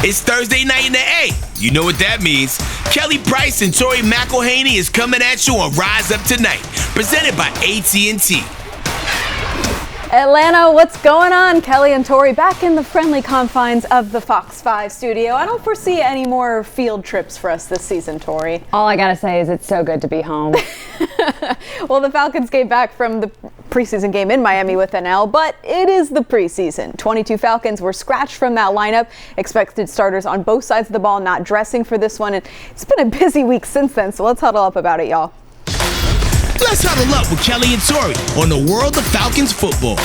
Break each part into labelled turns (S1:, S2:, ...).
S1: It's Thursday night in the A. You know what that means. Kelly Price and Tori McElhaney is coming at you on Rise Up Tonight, presented by AT&T.
S2: Atlanta, what's going on? Kelly and Tori back in the friendly confines of the Fox 5 studio. I don't foresee any more field trips for us this season, Tori.
S3: All I gotta say is it's so good to be home.
S2: Well, the Falcons came back from the preseason game in Miami with an L, but it is the preseason. 22 Falcons were scratched from that lineup. Expected starters on both sides of the ball not dressing for this one, and it's been a busy week since then, so let's huddle up about it, y'all.
S1: Let's huddle up with Kelly and Tori on the world of Falcons football.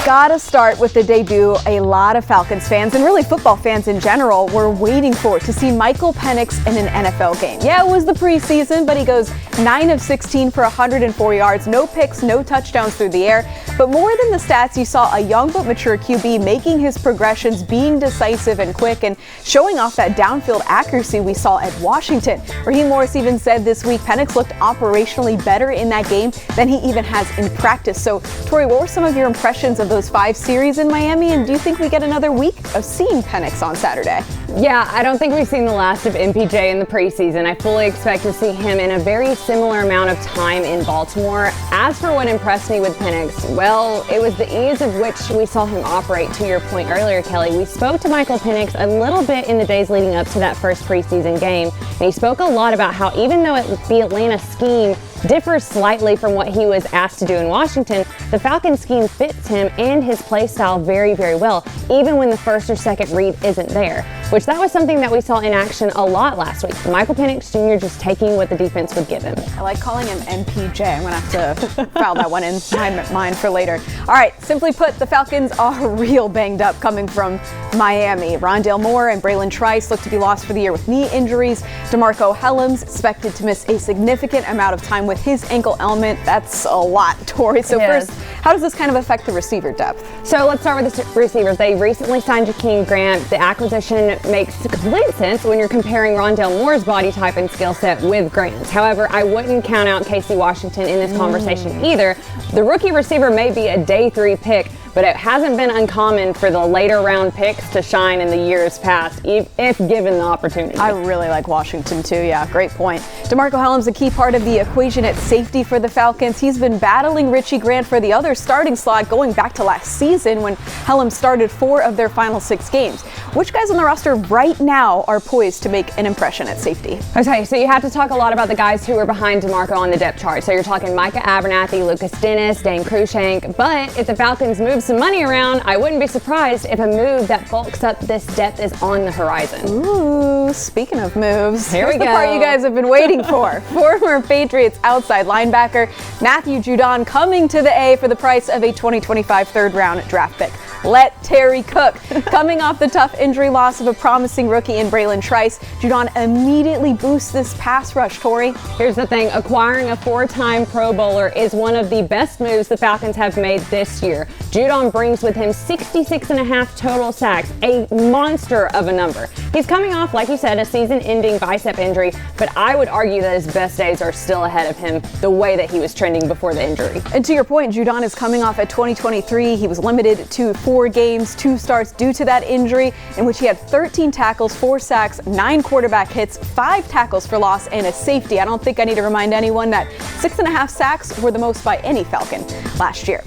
S2: Gotta start with the debut a lot of Falcons fans and really football fans in general were waiting for, to see Michael Penix in an NFL game. Yeah, it was the preseason, but he goes 9 of 16 for 104 yards, no picks, no touchdowns through the air. But more than the stats, you saw a young but mature QB making his progressions, being decisive and quick, and showing off that downfield accuracy we saw at Washington. Raheem Morris even said this week Penix looked operationally better in that game than he even has in practice. So, Tori, what were some of your impressions of those 5 series in Miami, and do you think we get another week of seeing Penix on Saturday?
S3: Yeah, I don't think we've seen the last of MPJ in the preseason. I fully expect to see him in a very similar amount of time in Baltimore. As for what impressed me with Penix, well, it was the ease of which we saw him operate. To your point earlier, Kelly, we spoke to Michael Penix a little bit in the days leading up to that first preseason game, and he spoke a lot about how even though the Atlanta scheme differs slightly from what he was asked to do in Washington, the Falcons scheme fits him and his play style very, very well, even when the first or second read isn't there, which that was something that we saw in action a lot last week. Michael Penix Jr. just taking what the defense would give him. I
S2: like calling him MPJ. I'm going to have to file that one in my mind for later. All right, simply put, the Falcons are real banged up coming from Miami. Rondale Moore and Braylon Trice look to be lost for the year with knee injuries. DeMarco Hellams expected to miss a significant amount of time with his ankle ailment. That's a lot, Tori. So first, how does this kind of affect the receiver depth?
S3: So let's start with the receivers. They recently signed Jakeem Grant. The acquisition makes complete sense when you're comparing Rondale Moore's body type and skill set with Grant's. However, I wouldn't count out Casey Washington in this conversation either. The rookie receiver may be a day 3 pick, but it hasn't been uncommon for the later round picks to shine in the years past, if given the opportunity.
S2: I really like Washington too, yeah, great point. DeMarco Hellams a key part of the equation at safety for the Falcons. He's been battling Richie Grant for the other starting slot going back to last season when Hellams started 4 of their final 6 games. Which guys on the roster right now are poised to make an impression at safety?
S3: Okay, so you have to talk a lot about the guys who are behind DeMarco on the depth chart. So you're talking Micah Abernathy, Lucas Dennis, Dane Cruikshank. But if the Falcons move some money around, I wouldn't be surprised if a move that bulks up this depth is on the horizon.
S2: Ooh, speaking of moves,
S3: here's
S2: the part you guys have been waiting for. Former Patriots outside linebacker Matthew Judon coming to the A for the price of a 2025 third-round draft pick. Let Terry cook. Coming off the tough injury loss of a promising rookie in Braylon Trice, Judon immediately boosts this pass rush, Tori.
S3: Here's the thing. Acquiring a 4-time Pro Bowler is one of the best moves the Falcons have made this year. Judon brings with him 66.5 total sacks, a monster of a number. He's coming off, like you said, a season-ending bicep injury, but I would argue that his best days are still ahead of him the way that he was trending before the injury.
S2: And to your point, Judon is coming off at 2023. He was limited to 4 games, 2 starts due to that injury, in which he had 13 tackles, 4 sacks, 9 quarterback hits, 5 tackles for loss, and a safety. I don't think I need to remind anyone that 6.5 sacks were the most by any Falcon last year.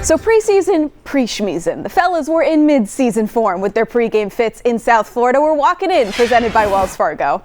S2: So preseason, pre-schmeezen. The fellas were in mid-season form with their pregame fits in South Florida. We're walking in, presented by Wells Fargo.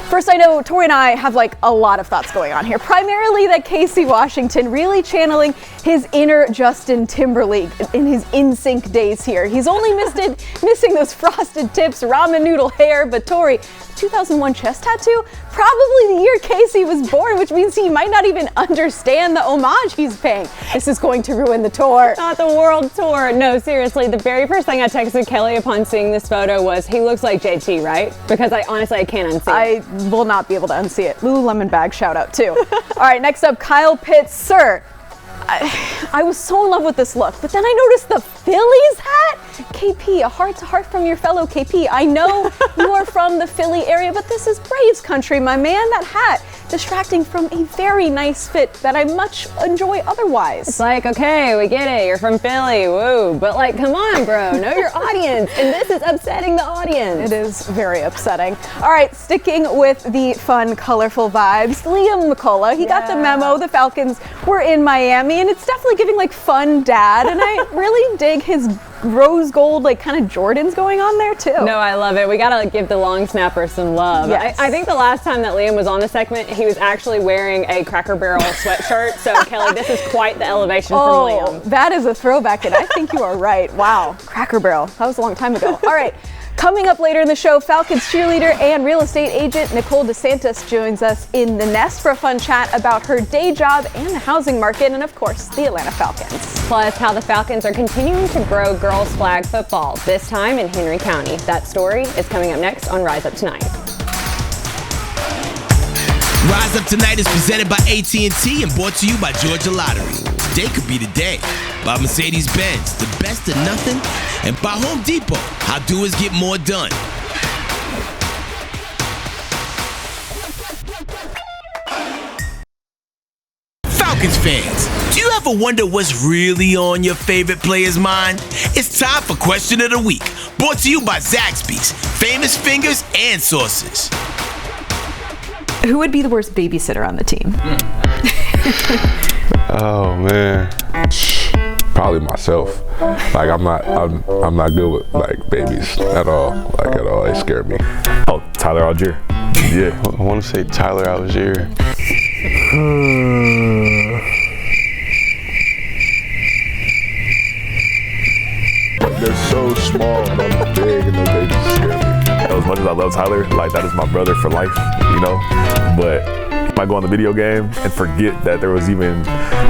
S2: First, I know Tori and I have a lot of thoughts going on here. Primarily that Casey Washington really channeling his inner Justin Timberlake in his in-sync days here. He's only missing those frosted tips, ramen noodle hair, but Tori, 2001 chest tattoo? Probably the year Casey was born, which means he might not even understand the homage he's paying. This is going to ruin the tour.
S3: Not the world tour. No, seriously, the very first thing I texted Kelly upon seeing this photo was, he looks like JT, right? Because I can't unsee it.
S2: I will not be able to unsee it. Lululemon bag shout out too. All right, next up, Kyle Pitts. Sir, I was so in love with this look, but then I noticed the Phillies hat. KP, a heart to heart from your fellow KP. I know you are from the Philly area, but this is Braves country, my man. That hat distracting from a very nice fit that I much enjoy otherwise.
S3: It's like, okay, we get it, you're from Philly, woo, but like, come on, bro, know your audience, and this is upsetting the audience.
S2: It is very upsetting. All right, sticking with the fun, colorful vibes, Liam McCullough, he got the memo. The Falcons were in Miami, and it's definitely giving like fun dad, and I really dig his rose gold, like kind of Jordans going on there too.
S3: No, I love it. We gotta give the long snapper some love.
S2: Yes.
S3: I think the last time that Liam was on the segment, he was actually wearing a Cracker Barrel sweatshirt. So Kelly, this is quite the elevation from Liam.
S2: That is a throwback, and I think you are right. Wow, Cracker Barrel. That was a long time ago. All right. Coming up later in the show, Falcons cheerleader and real estate agent Nicole DeSantis joins us in the nest for a fun chat about her day job and the housing market, and of course, the Atlanta Falcons.
S3: Plus, how the Falcons are continuing to grow girls flag football, this time in Henry County. That story is coming up next on Rise Up Tonight.
S1: Rise Up Tonight is presented by AT&T and brought to you by Georgia Lottery. Today could be the day. By Mercedes-Benz, the best of nothing. And by Home Depot, how doers get more done. Falcons fans, do you ever wonder what's really on your favorite player's mind? It's time for Question of the Week, brought to you by Zaxby's, Famous Fingers and Sauces.
S2: Who would be the worst babysitter on the team?
S4: Oh man, probably myself. Like I'm not good with like babies at all. Like at all, they scare me.
S5: Oh, Tyler Algier.
S4: Yeah, I want to say Tyler Algier. They're so small and I'm big and they just scare me.
S5: As much as I love Tyler, like that is my brother for life, you know. But I might go on the video game and forget that there was even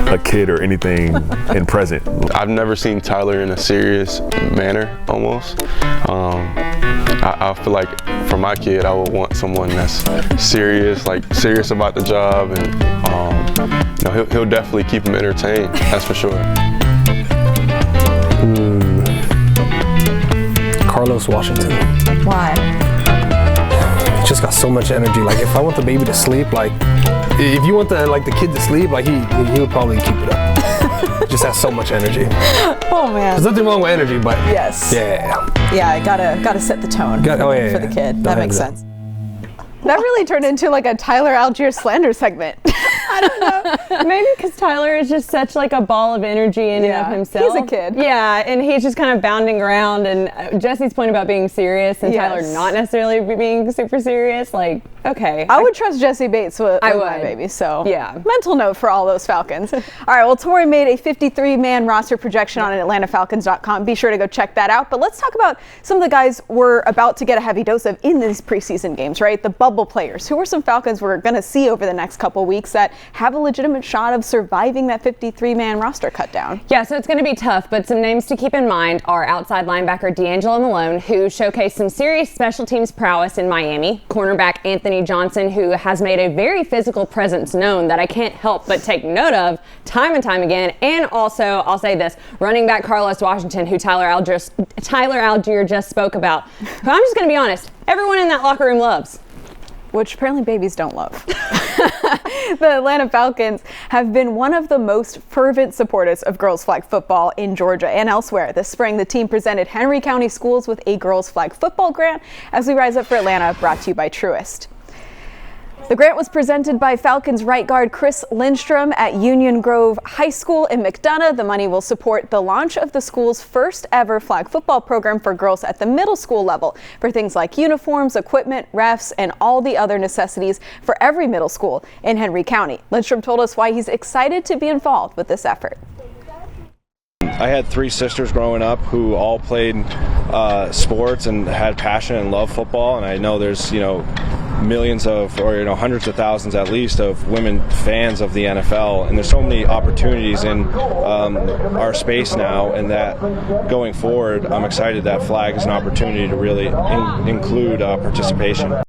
S5: a kid or anything in present.
S4: I've never seen Tyler in a serious manner, almost. I feel like for my kid, I would want someone that's serious, like serious about the job, and you know, he'll definitely keep him entertained. That's for sure.
S6: Carlos Washington.
S2: Why?
S6: He's just got so much energy. Like if I want the baby to sleep, like if you want the kid to sleep, like he would probably keep it up. Just has so much energy.
S2: Oh man.
S6: There's nothing wrong with energy, but
S2: yes. Yeah, I gotta set the tone for the kid. That makes sense. That really turned into like a Tyler Algier slander segment.
S3: I don't know. Maybe because Tyler is just such like a ball of energy in and of himself.
S2: He's a kid.
S3: Yeah, and he's just kind of bounding around. And Jesse's point about being serious and Tyler not necessarily being super serious, like, okay.
S2: I would trust Jesse Bates with my baby, so mental note for all those Falcons. All right, well, Tori made a 53-man roster projection on AtlantaFalcons.com. Be sure to go check that out. But let's talk about some of the guys we're about to get a heavy dose of in these preseason games, right? The bubble players. Who are some Falcons we're going to see over the next couple weeks that have a legitimate shot of surviving that 53-man roster cut down?
S3: Yeah, so it's going to be tough, but some names to keep in mind are outside linebacker D'Angelo Malone, who showcased some serious special teams prowess in Miami, cornerback Anthony Johnson, who has made a very physical presence known that I can't help but take note of time and time again, and also, I'll say this, running back Carlos Washington, who Tyler Algier just spoke about, who I'm just going to be honest, everyone in that locker room loves.
S2: Which apparently babies don't love. The Atlanta Falcons have been one of the most fervent supporters of girls flag football in Georgia and elsewhere. This spring, the team presented Henry County schools with a girls flag football grant as we rise up for Atlanta, brought to you by Truist. The grant was presented by Falcons right guard Chris Lindstrom at Union Grove High School in McDonough. The money will support the launch of the school's first ever flag football program for girls at the middle school level for things like uniforms, equipment, refs, and all the other necessities for every middle school in Henry County. Lindstrom told us why he's excited to be involved with this effort.
S7: I had 3 sisters growing up who all played sports and had passion and loved football, and I know there's, millions of, or hundreds of thousands at least, of women fans of the NFL, and there's so many opportunities in our space now, and that going forward, I'm excited that flag is an opportunity to really include participation.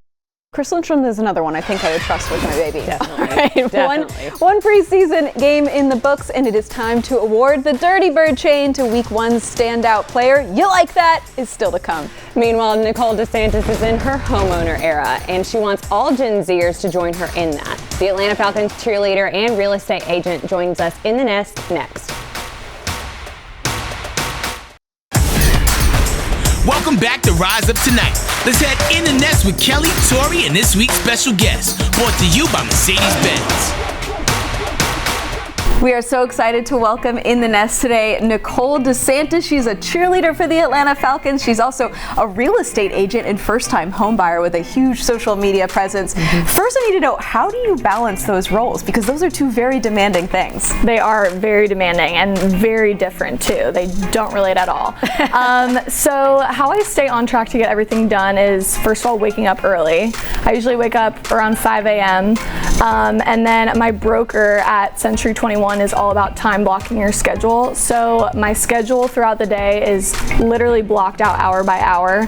S2: Chris Lindstrom is another one I think I would trust with my baby.
S3: Definitely.
S2: All right,
S3: Definitely.
S2: One preseason game in the books, and it is time to award the Dirty Bird chain to Week 1's standout player. You like that is still to come.
S3: Meanwhile, Nicole DeSantis is in her homeowner era, and she wants all Gen Zers to join her in that. The Atlanta Falcons cheerleader and real estate agent joins us in the nest next.
S1: Welcome back to Rise Up Tonight. Let's head in the nest with Kelly, Tori, and this week's special guest, brought to you by Mercedes-Benz.
S2: We are so excited to welcome in the nest today Nicole DeSantis. She's a cheerleader for the Atlanta Falcons. She's also a real estate agent and first-time homebuyer with a huge social media presence. First, I need to know, how do you balance those roles? Because those are two very demanding things.
S8: They are very demanding and very different too. They don't relate at all. So how I stay on track to get everything done is, first of all, waking up early. I usually wake up around 5 a.m. And then my broker at Century 21 is all about time blocking your schedule. So my schedule throughout the day is literally blocked out hour by hour.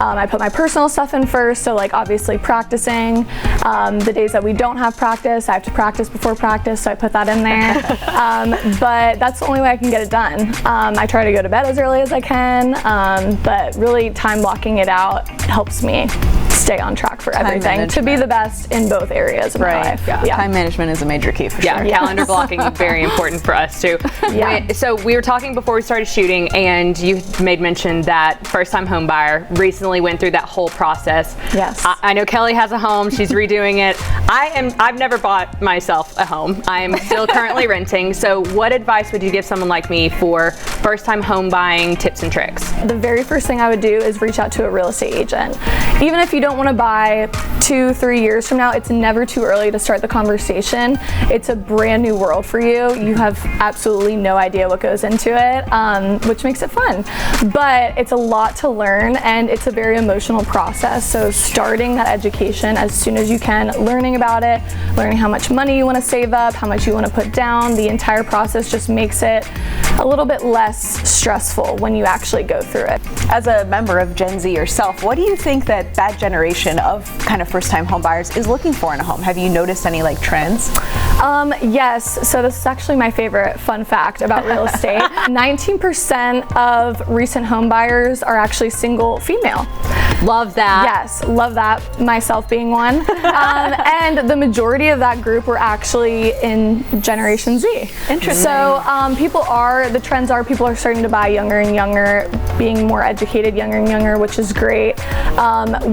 S8: I put my personal stuff in first, so like obviously practicing. The days that we don't have practice, I have to practice before practice, so I put that in there. But that's the only way I can get it done. I try to go to bed as early as I can, but really time blocking it out helps me stay on track for everything to be the best in both areas of my life.
S2: Yeah. Time management is a major key for sure.
S3: Calendar blocking is very important for us too. So we were talking before we started shooting, and you made mention that first-time home buyer recently went through that whole process.
S8: Yes.
S3: I know Kelly has a home. She's redoing it. I've never bought myself a home. I'm still currently renting. So what advice would you give someone like me for first-time home buying tips and tricks?
S8: The very first thing I would do is reach out to a real estate agent. Even if you don't want to buy 2-3 years from now, it's never too early to start the conversation. It's a brand new world for you. You have absolutely no idea what goes into it, which makes it fun. But it's a lot to learn, and it's a very emotional process. So starting that education as soon as you can, learning about it, learning how much money you want to save up, how much you want to put down, the entire process just makes it a little bit less stressful when you actually go through it.
S2: As a member of Gen Z yourself, what do you think that generation of kind of first-time home buyers is looking for in a home? Have you noticed any like trends?
S8: Yes, so this is actually my favorite fun fact about real estate. 19% of recent home buyers are actually single female.
S3: Love that.
S8: Yes, love that, myself being one. And the majority of that group were actually in Generation Z.
S2: Interesting.
S8: So the trends are people are starting to buy younger and younger, being more educated younger and younger, which is great.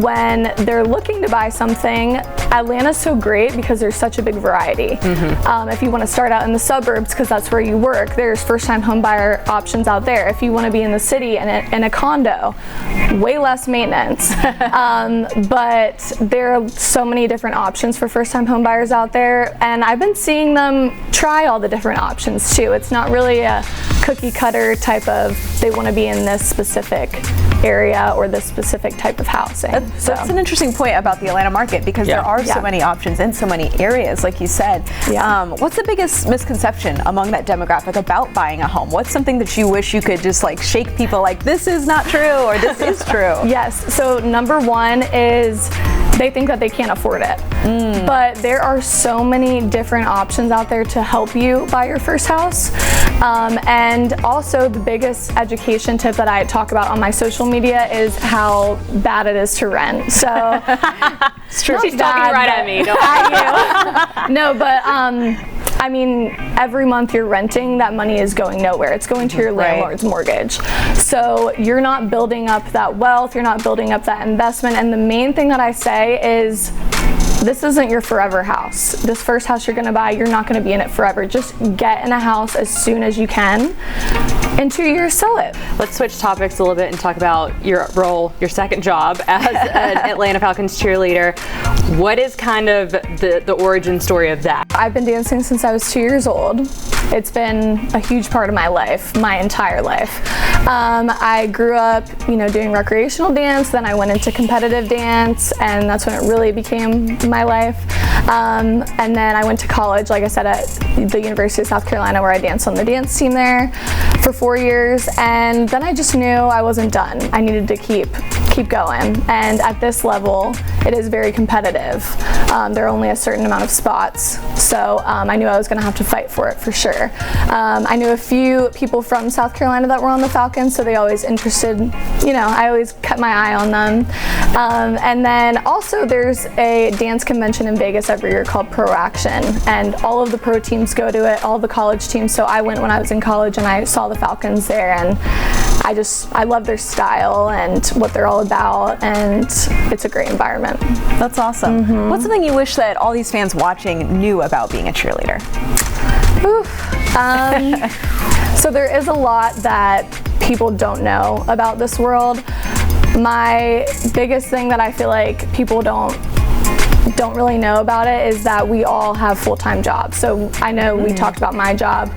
S8: When they're looking to buy something, Atlanta's so great because there's such a big variety. If you want to start out in the suburbs because that's where you work, there's first-time home buyer options out there. If you want to be in the city and in a condo, way less maintenance. But there are so many different options for first-time home buyers out there, and I've been seeing them try all the different options too. It's not really a cookie cutter type of they want to be in this specific area or this specific type of housing.
S2: That's an interesting point about the Atlanta market, because there are so many options in so many areas, like you said. What's the biggest misconception among that demographic about buying a home? What's something that you wish you could just like shake people like, this is not true or this is true?
S8: Yes, so number one is they think that they can't afford it. But there are so many different options out there to help you buy your first house. And also the biggest education tip that I talk about on my social media is how bad it is to rent. So
S3: it's true. She's talking right at me. Don't
S8: at you. No, but I mean, every month you're renting, that money is going nowhere. It's going to your landlord's mortgage. So you're not building up that wealth, you're not building up that investment. And the main thing that I say is, this isn't your forever house. This first house you're gonna buy, you're not gonna be in it forever. Just get in a house as soon as you can. In 2 years, sell it.
S3: Let's switch topics a little bit and talk about your role, your second job as an Atlanta Falcons cheerleader. What is kind of the origin story of that?
S8: I've been dancing since I was 2 years old. It's been a huge part of my life, my entire life. I grew up, doing recreational dance, then I went into competitive dance, and that's when it really became my life. And then I went to college, like I said, at the University of South Carolina, where I danced on the dance team there for 4 years. And then I just knew I wasn't done. I needed to keep going. And at this level, it is very competitive. There are only a certain amount of spots. So I knew I was gonna have to fight for it for sure. I knew a few people from South Carolina that were on the Falcons, so they always I always kept my eye on them. And then also there's a dance convention in Vegas every year called Pro Action, and all of the pro teams go to it, all the college teams. So I went when I was in college and I saw the Falcons there, and I love their style and what they're all about, and it's a great environment.
S2: That's awesome. What's something you wish that all these fans watching knew about being a cheerleader?
S8: So there is a lot that people don't know about this world. My biggest thing that I feel like people don't really know about it is that we all have full-time jobs. So I know we talked about my job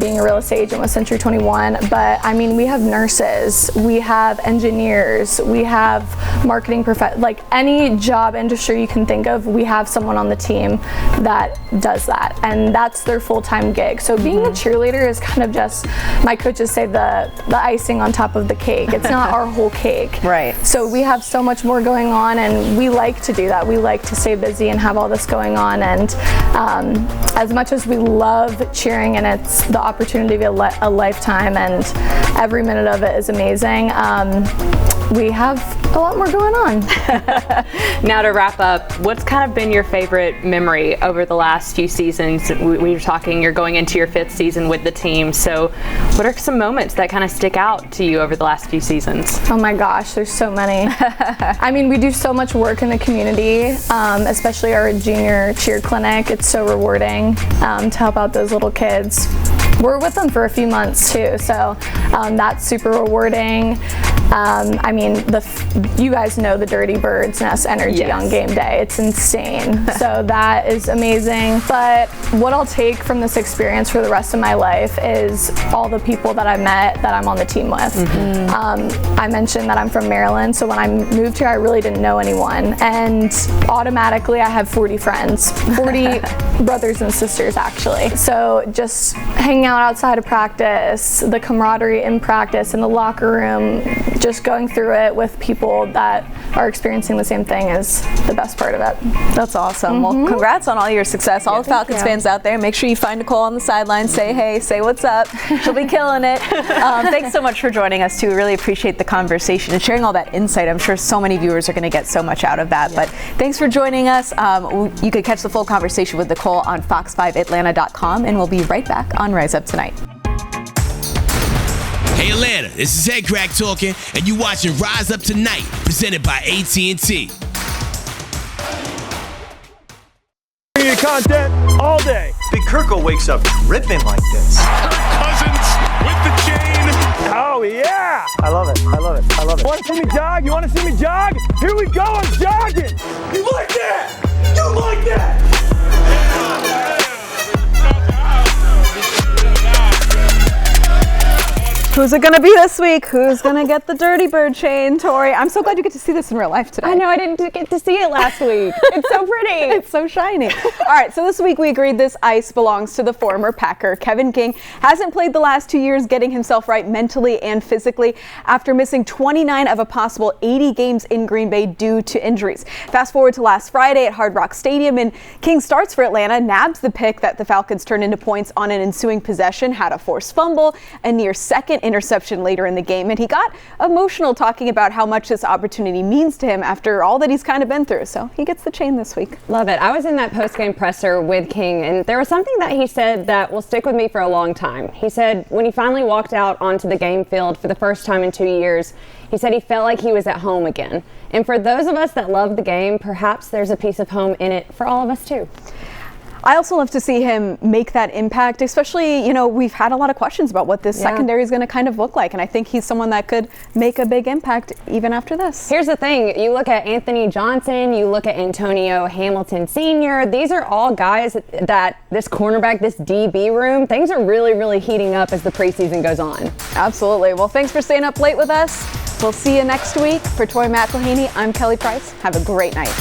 S8: being a real estate agent with Century 21, but I mean, we have nurses, we have engineers, we have marketing like any job industry you can think of, we have someone on the team that does that, and that's their full-time gig. So being a cheerleader is kind of just, my coaches say, the icing on top of the cake. It's not our whole cake.
S2: Right.
S8: So we have so much more going on, and we like to do that. We like to stay busy and have all this going on, and as much as we love cheering and it's the opportunity of a lifetime and every minute of it is amazing, we have a lot more going on.
S3: Now to wrap up, what's kind of been your favorite memory over the last few seasons? We were talking, you're going into your 5th season with the team, so what are some moments that kind of stick out to you over the last few seasons?
S8: Oh my gosh, there's so many. I mean, we do so much work in the community, especially our junior cheer clinic. It's so rewarding to help out those little kids. We're with them for a few months too, so that's super rewarding. I mean, you guys know the Dirty Birds Nest energy on game day. It's insane. So that is amazing. But what I'll take from this experience for the rest of my life is all the people that I met that I'm on the team with. I mentioned that I'm from Maryland, so when I moved here, I really didn't know anyone. And automatically, I have 40 friends, 40 brothers and sisters, actually. So just hanging out outside of practice, the camaraderie in practice, in the locker room, just going through it with people that are experiencing the same thing is the best part of it.
S2: That's awesome. Well, congrats on all your success. All the Falcons fans out there, make sure you find Nicole on the sideline, say hey, say what's up. She'll be killing it. Thanks so much for joining us too. We really appreciate the conversation and sharing all that insight. I'm sure so many viewers are going to get so much out of that. But thanks for joining us. You could catch the full conversation with Nicole on fox5atlanta.com, and we'll be right back on Rise Up Tonight.
S1: Hey Atlanta, this is Head Crack talking, and you watching Rise Up Tonight, presented by AT&T.
S9: Bringing you content all day.
S10: Big Kirkle wakes up dripping like this.
S9: Kirk Cousins with the chain. Oh yeah! I love it. I love it. I love it. You want to see me jog? You want to see me jog? Here we go. I'm jogging. You like that? You like that?
S2: Who's it going to be this week? Who's going to get the Dirty Bird chain, Tori? I'm so glad you get to see this in real life today.
S3: I know, I didn't get to see it last week. It's so pretty.
S2: It's so shiny. All right, so this week we agreed this ice belongs to the former Packer. Kevin King hasn't played the last 2 years, getting himself right mentally and physically after missing 29 of a possible 80 games in Green Bay due to injuries. Fast forward to last Friday at Hard Rock Stadium, and King starts for Atlanta, nabs the pick that the Falcons turned into points on an ensuing possession, had a forced fumble, a near second interception later in the game, and he got emotional talking about how much this opportunity means to him after all that he's kind of been through. So he gets the chain this week.
S3: Love it. I was in that post-game presser with King, and there was something that he said that will stick with me for a long time. He said when he finally walked out onto the game field for the first time in 2 years, he said he felt like he was at home again. And for those of us that love the game, perhaps there's a piece of home in it for all of us too.
S2: I also love to see him make that impact, especially, you know, we've had a lot of questions about what this secondary is going to kind of look like, and I think he's someone that could make a big impact even after this.
S3: Here's the thing. You look at Anthony Johnson, you look at Antonio Hamilton Sr., these are all guys that this cornerback, this DB room, things are really, really heating up as the preseason goes on.
S2: Absolutely. Well, thanks for staying up late with us. We'll see you next week. For Tori McElhaney, I'm Kelly Price. Have a great night.